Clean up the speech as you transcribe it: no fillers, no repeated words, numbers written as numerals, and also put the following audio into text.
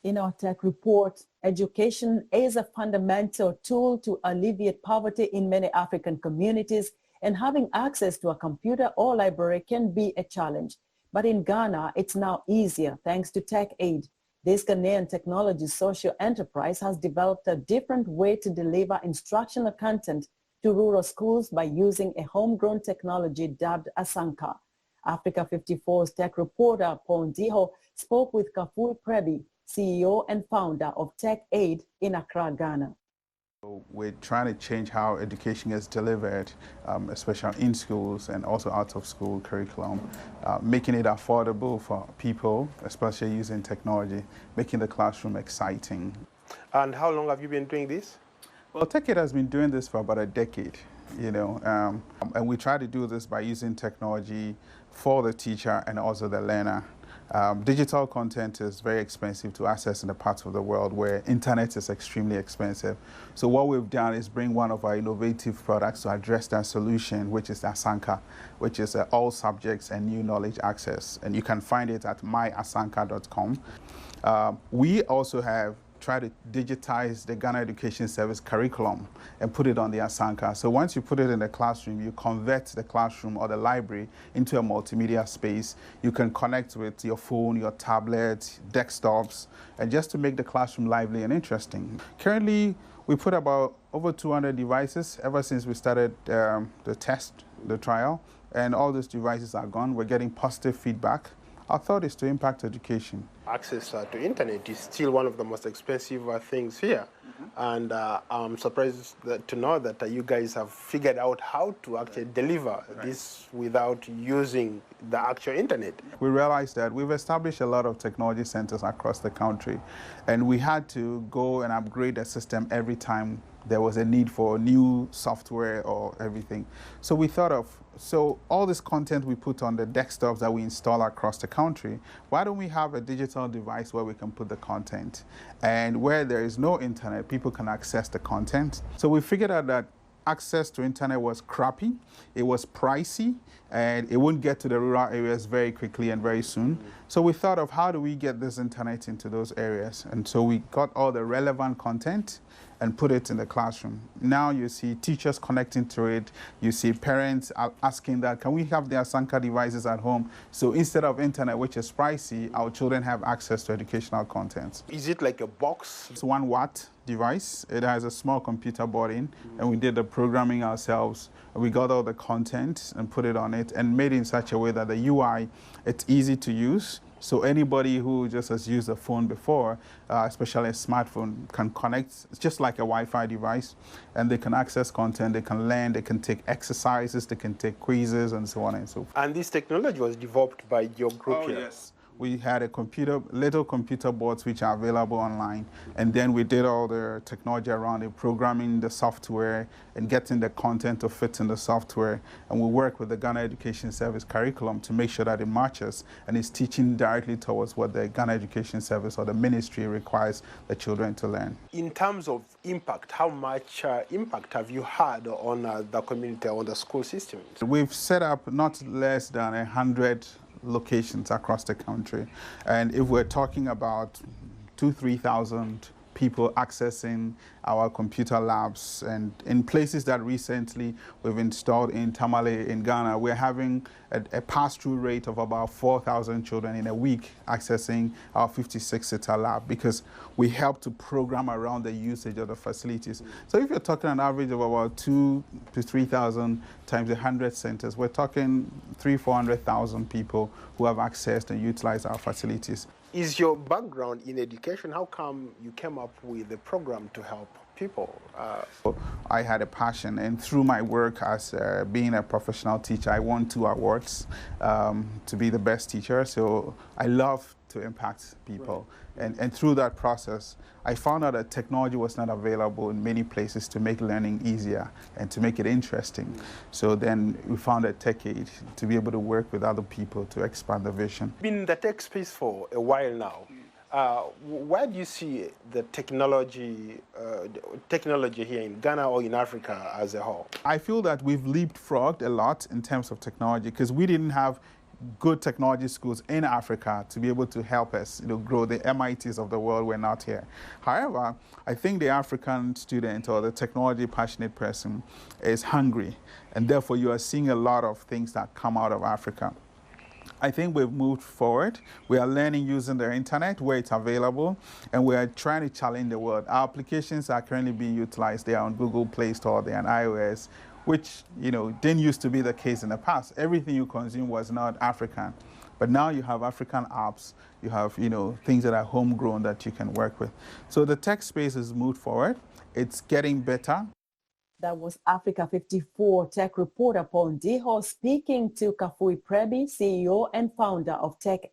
In our tech report, education is a fundamental tool to alleviate poverty in many African communities, and having access to a computer or library can be a challenge. But in Ghana, it's now easier thanks to TechAid. This Ghanaian technology social enterprise has developed a different way to deliver instructional content to rural schools by using a homegrown technology dubbed asanka. Africa 54's tech reporter Paul Ndiho spoke with Kafui Prebbie, CEO and founder of TechAid in Accra, Ghana. We're trying to change how education is delivered, especially in schools and also out of school curriculum, making it affordable for people, especially using technology, making the classroom exciting. And how long have you been doing this? Well, TechAid has been doing this for about a decade, and we try to do this by using technology for the teacher and also the learner. Digital content is very expensive to access in the parts of the world where internet is extremely expensive. So what we've done is bring one of our innovative products to address that solution, which is Asanka, which is all subjects and new knowledge access. And you can find it at asanka.com. We also have try to digitize the Ghana Education Service curriculum and put it on the Asanka. So once you put it in the classroom, you convert the classroom or the library into a multimedia space. You can connect with your phone, your tablet, desktops, and just to make the classroom lively and interesting. Currently, we put about over 200 devices ever since we started the trial, and all those devices are gone. We're getting positive feedback. Our thought is to impact education. Access to internet is still one of the most expensive things here. And I'm surprised to know that you guys have figured out how to actually deliver this without using the actual internet. We realized that we've established a lot of technology centers across the country, and we had to go and upgrade the system every time there was a need for new software or everything. So we thought of, so all this content we put on the desktops that we install across the country, why don't we have a digital device where we can put the content? And where there is no internet, people can access the content. So we figured out that access to internet was crappy, it was pricey, and it wouldn't get to the rural areas very quickly and very soon. So we thought of how do we get this internet into those areas? And so we got all the relevant content and put it in the classroom. Now you see teachers connecting to it, you see parents asking that, can we have the Asanka devices at home? So instead of internet, which is pricey, our children have access to educational content. Is it like a box? It's 1 watt device. It has a small computer board in, and we did the programming ourselves. We got all the content and put it on it and made it in such a way that the UI, it's easy to use. So anybody who just has used a phone before, especially a smartphone, can connect. It's just like a Wi-Fi device, and they can access content, they can learn, they can take exercises, they can take quizzes, and so on and so forth. And this technology was developed by your group here? Yes. We had a little computer boards which are available online, and then we did all the technology around it, programming the software and getting the content to fit in the software. And we work with the Ghana Education Service curriculum to make sure that it matches and is teaching directly towards what the Ghana Education Service or the ministry requires the children to learn. In terms of impact, how much impact have you had on the community, on the school system? We've set up not less than 100 locations across the country, and if we're talking about 2,000–3,000 people accessing our computer labs, and in places that recently we've installed in Tamale in Ghana, we're having a pass-through rate of about 4,000 children in a week accessing our 56-seater lab, because we help to program around the usage of the facilities. So if you're talking an average of about 2,000 to 3,000 times 100 centers, we're talking 300,000–400,000 people who have accessed and utilized our facilities. Is your background in education? How come you came up with a program to help people? I had a passion, and through my work as being a professional teacher, I won 2 awards to be the best teacher. So I love to impact people. Right. And through that process, I found out that technology was not available in many places to make learning easier and to make it interesting. So then we founded TechAid to be able to work with other people to expand the vision. Been in the tech space for a while now. Where do you see the technology here in Ghana or in Africa as a whole? I feel that we've leapfrogged a lot in terms of technology, because we didn't have good technology schools in Africa to be able to help us, grow. The MITs of the world were not here. However, I think the African student or the technology passionate person is hungry, and therefore you are seeing a lot of things that come out of Africa. I think we've moved forward. We are learning using the internet where it's available, and we are trying to challenge the world. Our applications are currently being utilized. They are on Google Play Store, they're on iOS, which didn't used to be the case in the past. Everything you consume was not African. But now you have African apps, you have things that are homegrown that you can work with. So the tech space has moved forward. It's getting better. That was Africa 54 tech reporter Paul Ndiho speaking to Kafui Prebbie, CEO and founder of TechAid.